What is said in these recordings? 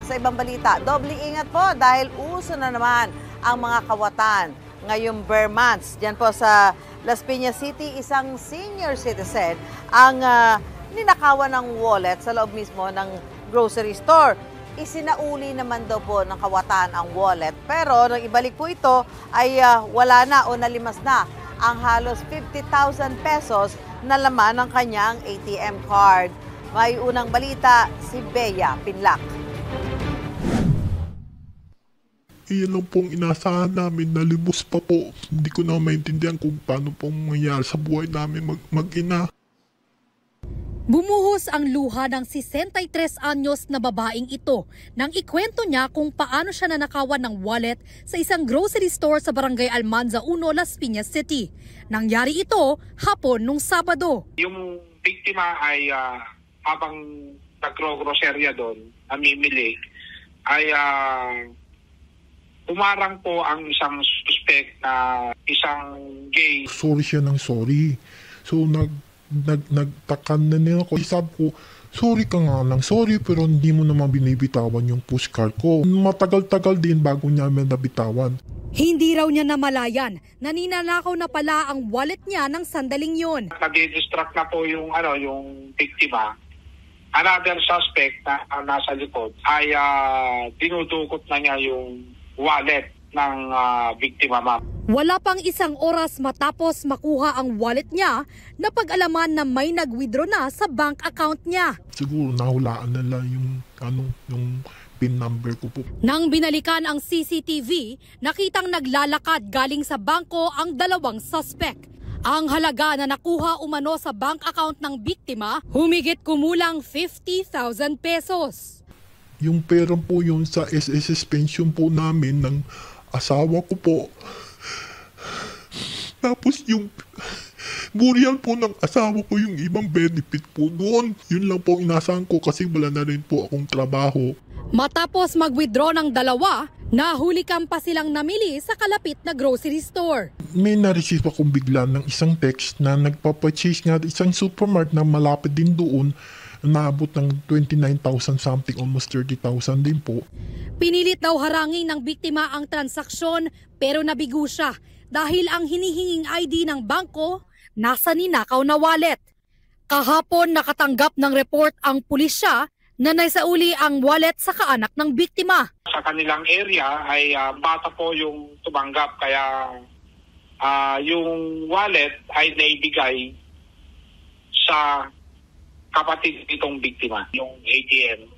Sa ibang balita, doble ingat po dahil uso na naman ang mga kawatan ngayong bare months. Diyan po sa Las Piñas City, isang senior citizen ang ninakawan ng wallet sa loob mismo ng grocery store. Isinauli naman daw po ng kawatan ang wallet, pero nang ibalik po ito ay wala na o nalimas na ang halos 50,000 pesos na laman ng kanyang ATM card. May unang balita si Bea Pinlac. Iyan lang pong inasahan namin, nalimos pa po. Hindi ko na maintindihan kung paano pong mangyari sa buhay namin mag-ina. Bumuhos ang luha ng 63 anyos na babaeng ito nang ikwento niya kung paano siya nanakawan ng wallet sa isang grocery store sa Barangay Almanza 1, Las Piñas City. Nangyari ito hapon nung Sabado. Yung biktima ay habang nagro-grocerya doon, namimili, ay umarang po ang isang suspect na isang gay. Sorry siya ng sorry. So nagtakan na niya ako. Sabi ko, sorry ka nga lang, sorry pero hindi mo naman binibitawan yung pushcart ko. Matagal-tagal din bago niya nabitawan. Hindi raw niya namalayan na ninanakaw na pala ang wallet niya ng sandaling yun. Nag-distract na po yung biktima. Another suspect na nasa likod ay dinudukot na niya yung wallet ng biktima, ma'am. Wala pang isang oras matapos makuha ang wallet niya, napag-alaman na may nag-withdraw na sa bank account niya. Siguro nahulaan nila yung PIN number ko po. Nang binalikan ang CCTV, nakitang naglalakad galing sa bangko ang dalawang suspect. Ang halaga na nakuha umano sa bank account ng biktima, humigit kumulang 50,000 pesos. Yung pera po yun sa SSS pension po namin ng asawa ko po. Tapos yung burial po ng asawa ko yung ibang benefit po doon. Yun lang po inasahan ko kasi wala na rin po akong trabaho. Matapos mag-withdraw ng dalawa, nahulikan pa silang namili sa kalapit na grocery store. May na-receive akong bigla ng isang text na nagpapurchase nga isang supermarket na malapit din doon. Naabot ng 29,000 something, almost 30,000 din po. Pinilit daw harangin ng biktima ang transaksyon pero nabigo siya dahil ang hinihinging ID ng bangko nasa ninakaw na wallet. Kahapon nakatanggap ng report ang pulisya na naisauli ang wallet sa kaanak ng biktima. Sa kanilang area ay bata po yung tumanggap kaya yung wallet ay naibigay sa kapatid nitong biktima. Yung ATM,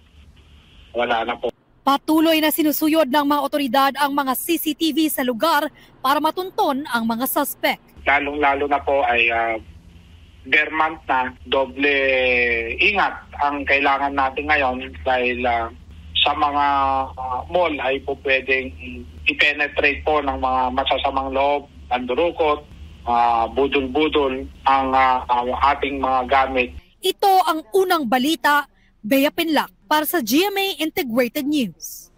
wala na po. Patuloy na sinusuyod ng mga otoridad ang mga CCTV sa lugar para matunton ang mga suspect. Lalong-lalo na po ay bare month na, doble ingat ang kailangan natin ngayon dahil sa mga mall ay po pwedeng i-penetrate po ng mga masasamang loob, andurukot, budol-budol ang ating mga gamit. Ito ang unang balita, Bea Pinlac para sa GMA Integrated News.